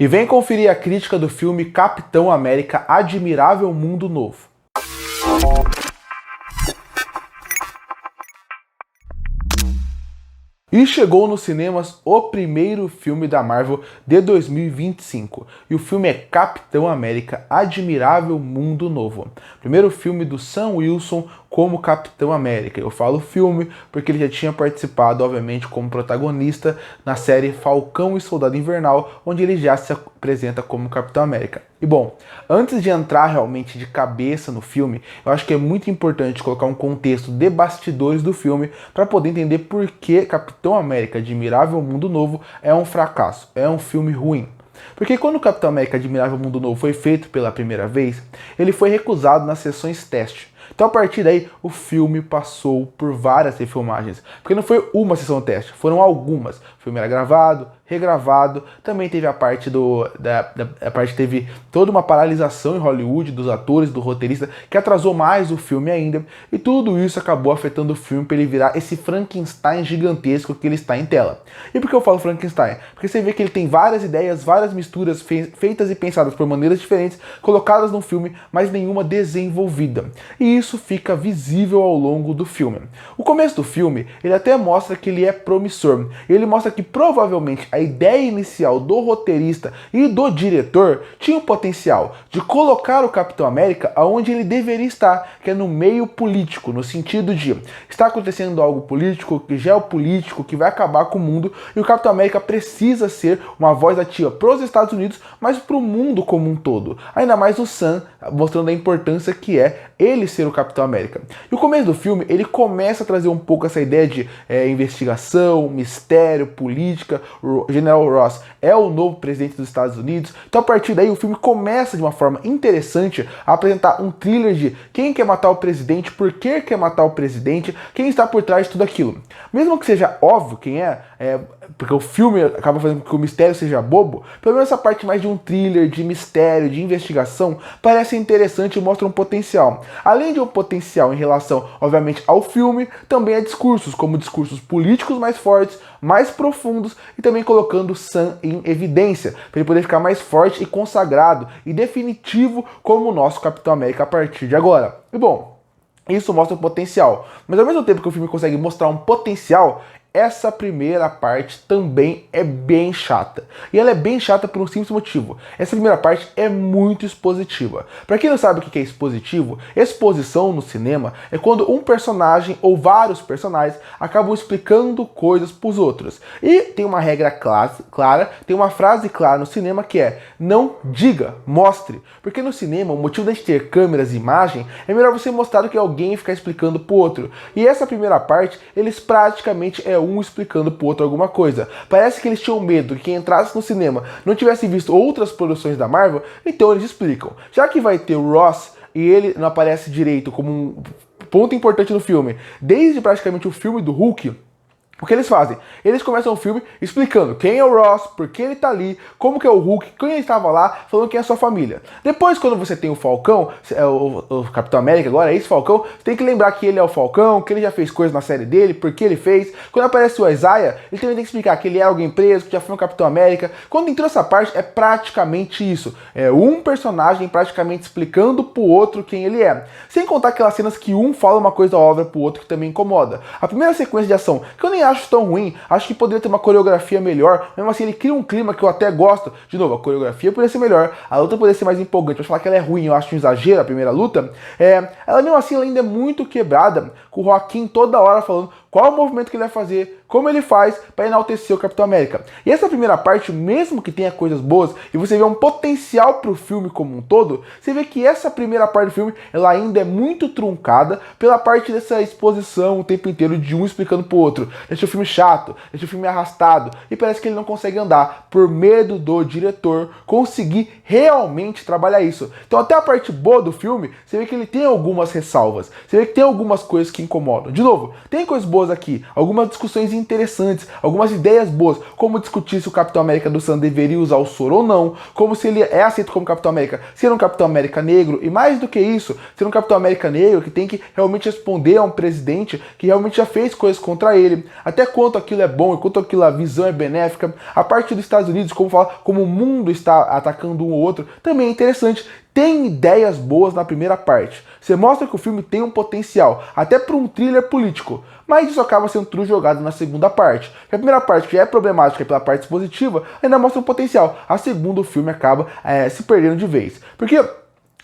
E vem conferir a crítica do filme Capitão América Admirável Mundo Novo. E chegou nos cinemas o primeiro filme da Marvel de 2025. E o filme é Capitão América Admirável Mundo Novo. Primeiro filme do Sam Wilson como Capitão América. Eu falo filme porque ele já tinha participado, obviamente, como protagonista na série Falcão e Soldado Invernal, onde ele já se apresenta como Capitão América. E bom, antes de entrar realmente de cabeça no filme, eu acho que é muito importante colocar um contexto de bastidores do filme para poder entender por que Capitão América Admirável Mundo Novo é um fracasso, é um filme ruim. Porque quando o Capitão América Admirável Mundo Novo foi feito pela primeira vez, ele foi recusado nas sessões teste. Então a partir daí o filme passou por várias refilmagens, porque não foi uma sessão teste, foram algumas. O filme era gravado, regravado, também teve a parte teve toda uma paralisação em Hollywood dos atores, do roteirista, que atrasou mais o filme ainda, e tudo isso acabou afetando o filme para ele virar esse Frankenstein gigantesco que ele está em tela. E por que eu falo Frankenstein? Porque você vê que ele tem várias ideias, várias misturas feitas e pensadas por maneiras diferentes, colocadas no filme, mas nenhuma desenvolvida. E isso fica visível ao longo do filme. O começo do filme, ele até mostra que ele é promissor. Ele mostra que provavelmente a ideia inicial do roteirista e do diretor tinha o potencial de colocar o Capitão América onde ele deveria estar, que é no meio político, no sentido de está acontecendo algo político, geopolítico, que vai acabar com o mundo, e o Capitão América precisa ser uma voz ativa para os Estados Unidos, mas para o mundo como um todo. Ainda mais o Sam, mostrando a importância que é ele ser o Capitão América. E o começo do filme, ele começa a trazer um pouco essa ideia de investigação, mistério, política. O General Ross é o novo presidente dos Estados Unidos. Então a partir daí o filme começa de uma forma interessante a apresentar um thriller de quem quer matar o presidente, por que quer matar o presidente, quem está por trás de tudo aquilo. Mesmo que seja óbvio quem porque o filme acaba fazendo com que o mistério seja bobo, pelo menos essa parte mais de um thriller, de mistério, de investigação, parece interessante e mostra um potencial. Além de um potencial em relação, obviamente, ao filme, também há discursos, como discursos políticos mais fortes, mais profundos, e também colocando Sam em evidência, para ele poder ficar mais forte e consagrado e definitivo como o nosso Capitão América a partir de agora. E bom, isso mostra o potencial, mas ao mesmo tempo que o filme consegue mostrar um potencial, essa primeira parte também é bem chata. E ela é bem chata por um simples motivo. Essa primeira parte é muito expositiva. Para quem não sabe o que é expositivo, exposição no cinema é quando um personagem ou vários personagens acabam explicando coisas para os outros. E tem uma regra clara, tem uma frase clara no cinema que é: não diga, mostre. Porque no cinema, o motivo de a gente ter câmeras e imagem é melhor você mostrar do que alguém ficar explicando para o outro. E essa primeira parte, eles praticamente um explicando pro outro alguma coisa. Parece que eles tinham medo que quem entrasse no cinema não tivesse visto outras produções da Marvel, então eles explicam. Já que vai ter o Ross e ele não aparece direito como um ponto importante no filme, desde praticamente o filme do Hulk, o que eles fazem? Eles começam o filme explicando quem é o Ross, por que ele tá ali, como que é o Hulk, quem ele estava lá, falando quem é a sua família. Depois, quando você tem o Falcão, o Capitão América agora, esse Falcão, você tem que lembrar que ele é o Falcão, que ele já fez coisas na série dele, por que ele fez. Quando aparece o Isaiah, ele também tem que explicar que ele é alguém preso, que já foi um Capitão América. Quando entrou essa parte, é praticamente isso. É um personagem praticamente explicando pro outro quem ele é. Sem contar aquelas cenas que um fala uma coisa óbvia pro outro que também incomoda. A primeira sequência de ação, que eu nem acho tão ruim, acho que poderia ter uma coreografia melhor, mesmo assim ele cria um clima que eu até gosto. De novo, a coreografia poderia ser melhor, a luta poderia ser mais empolgante, mas falar que ela é ruim, eu acho um exagero a primeira luta. Ela mesmo assim ela ainda é muito quebrada, com o Joaquim toda hora falando qual é o movimento que ele vai fazer, como ele faz para enaltecer o Capitão América. E essa primeira parte, mesmo que tenha coisas boas, e você vê um potencial pro filme como um todo, você vê que essa primeira parte do filme, ela ainda é muito truncada pela parte dessa exposição o tempo inteiro de um explicando pro outro. Deixa o filme chato, deixa o filme arrastado, e parece que ele não consegue andar por medo do diretor conseguir realmente trabalhar isso. Então até a parte boa do filme, você vê que ele tem algumas ressalvas, você vê que tem algumas coisas que incomodam. De novo, tem coisas boas boas aqui, algumas discussões interessantes, algumas ideias boas, como discutir se o Capitão América do Sam deveria usar o soro ou não, como se ele é aceito como Capitão América, ser um Capitão América negro, e mais do que isso, ser um Capitão América negro que tem que realmente responder a um presidente que realmente já fez coisas contra ele, até quanto aquilo é bom e quanto aquilo a visão é benéfica, a parte dos Estados Unidos, como o mundo está atacando um ou outro, também é interessante. Tem ideias boas na primeira parte. Você mostra que o filme tem um potencial, até para um thriller político, mas isso acaba sendo tudo jogado na segunda parte. A primeira parte, que já é problemática pela parte positiva, ainda mostra um potencial. A segunda, o filme acaba se perdendo de vez. Porque,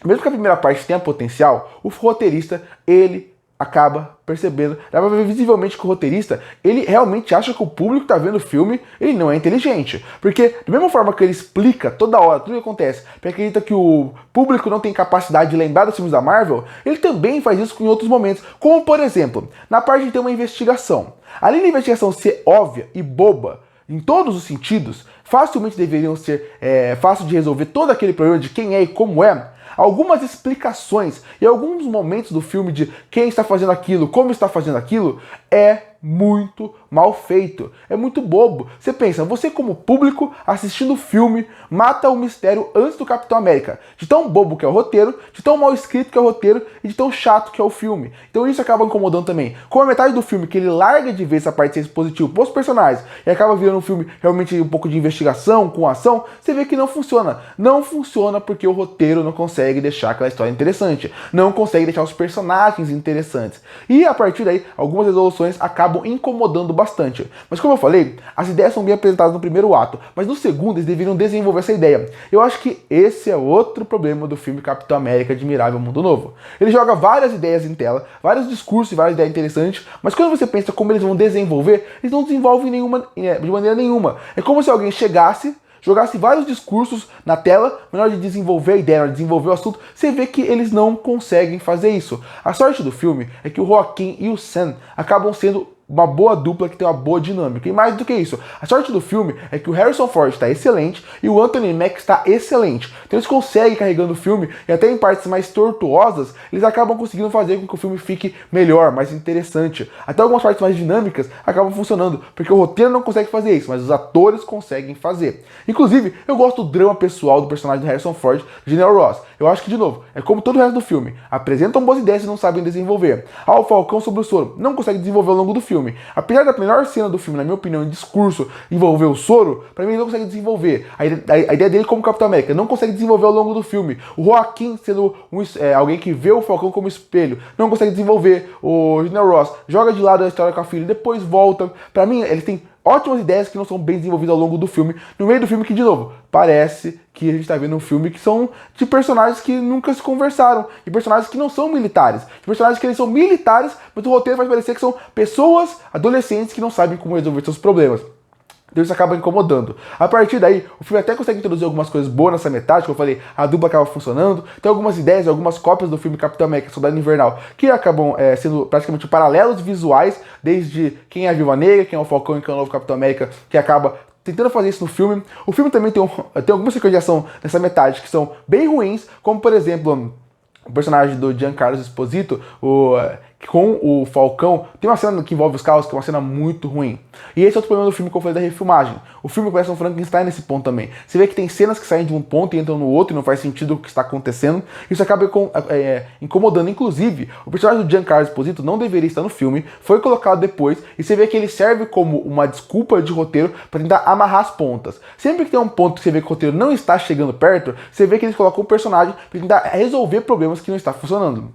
mesmo que a primeira parte tenha potencial, o roteirista, ele acaba percebendo, dá pra ver visivelmente que o roteirista, ele realmente acha que o público tá vendo o filme, ele não é inteligente. Porque, da mesma forma que ele explica toda hora tudo o que acontece, porque acredita que o público não tem capacidade de lembrar dos filmes da Marvel, ele também faz isso em outros momentos. Como, por exemplo, na parte de ter uma investigação. Além da investigação ser óbvia e boba, em todos os sentidos, facilmente deveriam ser fácil de resolver todo aquele problema de quem é e como é, algumas explicações e alguns momentos do filme de quem está fazendo aquilo, como está fazendo aquilo, é muito mal feito, é muito bobo. Você pensa, você como público assistindo o filme, mata o mistério antes do Capitão América, de tão bobo que é o roteiro, de tão mal escrito que é o roteiro e de tão chato que é o filme. Então isso acaba incomodando também. Com a metade do filme que ele larga de ver essa parte de ser positivo pros personagens e acaba virando um filme realmente um pouco de investigação, com ação, você vê que não funciona. Não funciona porque o roteiro não consegue deixar aquela história interessante, não consegue deixar os personagens interessantes. E a partir daí, algumas resoluções acabam incomodando bastante. Mas como eu falei, as ideias são bem apresentadas no primeiro ato, mas no segundo eles deveriam desenvolver essa ideia. Eu acho que esse é outro problema do filme Capitão América Admirável Mundo Novo. Ele joga várias ideias em tela, vários discursos e várias ideias interessantes, mas quando você pensa como eles vão desenvolver, eles não desenvolvem de maneira nenhuma. É como se alguém jogasse vários discursos na tela, mas na hora de desenvolver a ideia, na hora de desenvolver o assunto, você vê que eles não conseguem fazer isso. A sorte do filme é que o Joaquim e o Sam acabam sendo uma boa dupla que tem uma boa dinâmica. E mais do que isso, a sorte do filme é que o Harrison Ford está excelente e o Anthony Mackie está excelente. Então eles conseguem, carregando o filme, e até em partes mais tortuosas, eles acabam conseguindo fazer com que o filme fique melhor, mais interessante. Até algumas partes mais dinâmicas acabam funcionando, porque o roteiro não consegue fazer isso, mas os atores conseguem fazer. Inclusive, eu gosto do drama pessoal do personagem do Harrison Ford, General Ross. Eu acho que, de novo, é como todo o resto do filme. Apresentam boas ideias e não sabem desenvolver. O Falcão sobre o soro não consegue desenvolver ao longo do filme. Apesar da melhor cena do filme, na minha opinião, em discurso, envolver o soro, pra mim ele não consegue desenvolver. A ideia dele como Capitão América não consegue desenvolver ao longo do filme. O Joaquim sendo alguém que vê o Falcão como espelho, não consegue desenvolver. O General Ross joga de lado a história com a filha e depois volta. Pra mim, eles têm ótimas ideias que não são bem desenvolvidas ao longo do filme. No meio do filme que, de novo, parece que a gente tá vendo um filme que são de personagens que nunca se conversaram, de personagens que não são militares, de personagens que eles são militares, mas o roteiro faz parecer que são pessoas, adolescentes, que não sabem como resolver seus problemas. Então isso acaba incomodando. A partir daí, o filme até consegue introduzir algumas coisas boas nessa metade, que eu falei, a dupla acaba funcionando. Tem algumas ideias, algumas cópias do filme Capitão América Soldado Invernal, que acabam sendo praticamente paralelos visuais, desde quem é a Viúva Negra, quem é o Falcão e quem é o novo Capitão América, que acaba tentando fazer isso no filme. O filme também tem algumas sequências de ação nessa metade que são bem ruins, como por exemplo, o personagem do Giancarlo Esposito, com o Falcão, tem uma cena que envolve os carros, que é uma cena muito ruim. E esse é outro problema do filme que eu falei da refilmagem. O filme parece um Frankenstein nesse ponto também. Você vê que tem cenas que saem de um ponto e entram no outro e não faz sentido o que está acontecendo. Isso acaba incomodando. Inclusive, o personagem do Giancarlo Esposito não deveria estar no filme, foi colocado depois, e você vê que ele serve como uma desculpa de roteiro para tentar amarrar as pontas. Sempre que tem um ponto que você vê que o roteiro não está chegando perto, você vê que eles colocam o personagem para tentar resolver problemas que não estão funcionando.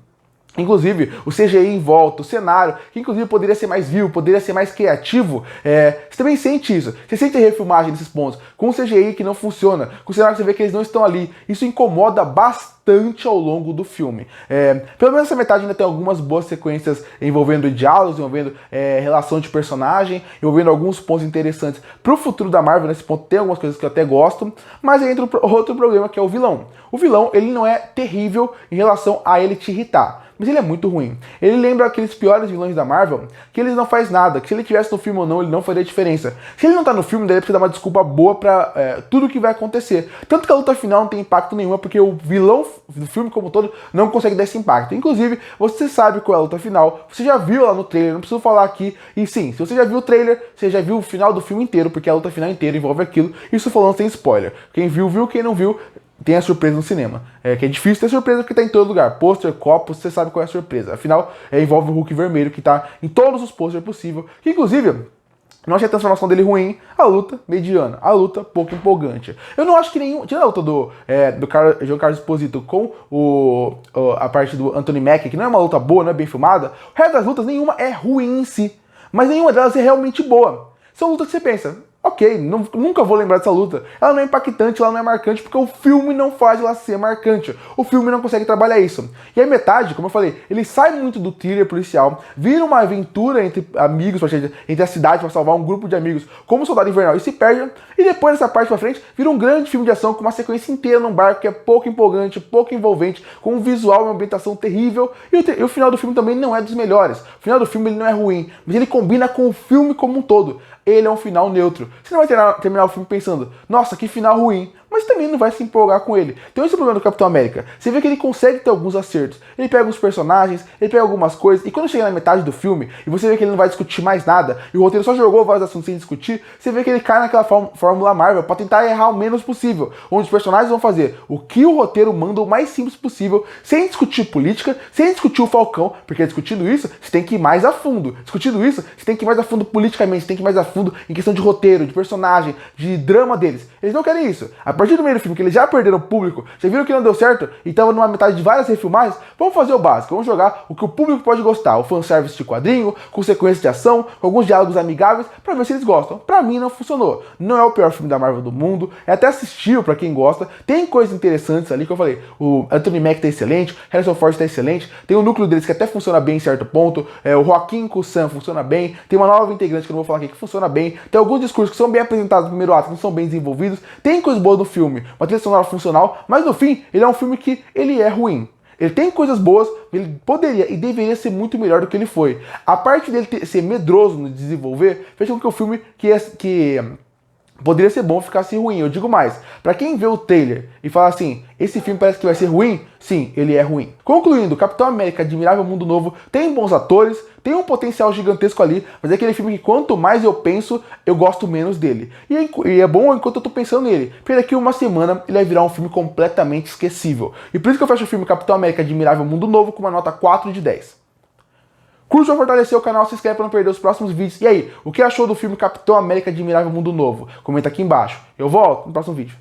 Inclusive, o CGI em volta, o cenário, que inclusive poderia ser mais vivo, poderia ser mais criativo, você também sente isso. Você sente a refilmagem nesses pontos, com o CGI que não funciona, com o cenário que você vê que eles não estão ali. Isso incomoda bastante ao longo do filme. Pelo menos essa metade ainda tem algumas boas sequências envolvendo diálogos, envolvendo relação de personagem, envolvendo alguns pontos interessantes pro futuro da Marvel. Nesse ponto tem algumas coisas que eu até gosto, mas aí entra outro problema, que é o vilão. O vilão, ele não é terrível em relação a ele te irritar. mas ele é muito ruim. Ele lembra aqueles piores vilões da Marvel, que eles não faz nada, que se ele tivesse no filme ou não, ele não faria diferença. Se ele não tá no filme, daí ele precisa dar uma desculpa boa pra tudo que vai acontecer. Tanto que a luta final não tem impacto nenhum, porque o vilão do filme como um todo não consegue dar esse impacto. Inclusive, você sabe qual é a luta final, você já viu lá no trailer, não preciso falar aqui. E sim, se você já viu o trailer, você já viu o final do filme inteiro, porque a luta final inteira envolve aquilo. Isso falando sem spoiler. Quem viu, viu. Quem não viu, tem a surpresa no cinema. Que é difícil ter surpresa porque tá em todo lugar. Pôster, copos, você sabe qual é a surpresa. Afinal, envolve o Hulk vermelho, que tá em todos os pôsteres possíveis. Que inclusive, não achei a transformação dele ruim, a luta mediana, a luta pouco empolgante. Eu não acho que nenhum. Tirando a luta do João Carlos Esposito com a parte do Anthony Mackie, que não é uma luta boa, não é bem filmada, o resto das lutas, nenhuma é ruim em si. Mas nenhuma delas é realmente boa. São lutas que você pensa, ok, nunca vou lembrar dessa luta. Ela não é impactante, ela não é marcante, porque o filme não faz ela ser marcante. O filme não consegue trabalhar isso. E a metade, como eu falei, ele sai muito do thriller policial, vira uma aventura entre amigos, entre a cidade para salvar um grupo de amigos, como o Soldado Invernal, e se perde. E depois dessa parte pra frente, vira um grande filme de ação com uma sequência inteira num barco que é pouco empolgante, pouco envolvente, com um visual e uma ambientação terrível. E o final do filme também não é dos melhores. O final do filme ele não é ruim, mas ele combina com o filme como um todo. Ele é um final neutro. Você não vai terminar o filme pensando, nossa, que final ruim, mas também não vai se empolgar com ele. Então esse é o problema do Capitão América. Você vê que ele consegue ter alguns acertos. Ele pega uns personagens, ele pega algumas coisas, e quando chega na metade do filme, e você vê que ele não vai discutir mais nada, e o roteiro só jogou vários assuntos sem discutir, você vê que ele cai naquela fórmula Marvel pra tentar errar o menos possível, onde os personagens vão fazer o que o roteiro manda o mais simples possível, sem discutir política, sem discutir o Falcão, porque discutindo isso, você tem que ir mais a fundo. Discutindo isso, você tem que ir mais a fundo politicamente, você tem que ir mais a fundo em questão de roteiro, de personagem, de drama deles. Eles não querem isso. A partir do meio do filme, que eles já perderam o público, já viram que não deu certo e estavam numa metade de várias refilmagens, vamos fazer o básico, vamos jogar o que o público pode gostar, o fanservice de quadrinho, com sequência de ação, com alguns diálogos amigáveis, pra ver se eles gostam. Pra mim não funcionou. Não é o pior filme da Marvel do mundo, é até assistível pra quem gosta, tem coisas interessantes ali que eu falei, o Anthony Mackie tá excelente, Harrison Ford tá excelente, tem o núcleo deles que até funciona bem em certo ponto, o Joaquin com o Sam funciona bem, tem uma nova integrante que eu não vou falar aqui que funciona bem, tem alguns discursos que são bem apresentados no primeiro ato, que não são bem desenvolvidos, tem coisas boas no filme, uma trilha sonora funcional, mas no fim, ele é um filme que ele é ruim. Ele tem coisas boas, ele poderia e deveria ser muito melhor do que ele foi. A parte dele ser medroso no desenvolver fez com que o filme que poderia ser bom ficasse ruim. Eu digo mais, pra quem vê o trailer e fala assim, esse filme parece que vai ser ruim, sim, ele é ruim. Concluindo, Capitão América Admirável Mundo Novo tem bons atores, tem um potencial gigantesco ali, mas é aquele filme que quanto mais eu penso, eu gosto menos dele. E é bom enquanto eu tô pensando nele, porque daqui uma semana ele vai virar um filme completamente esquecível. E por isso que eu fecho o filme Capitão América Admirável Mundo Novo com uma nota 4 de 10. Curte ou fortalecer o canal, se inscreve para não perder os próximos vídeos. E aí, o que achou do filme Capitão América Admirável Mundo Novo? Comenta aqui embaixo. Eu volto no próximo vídeo.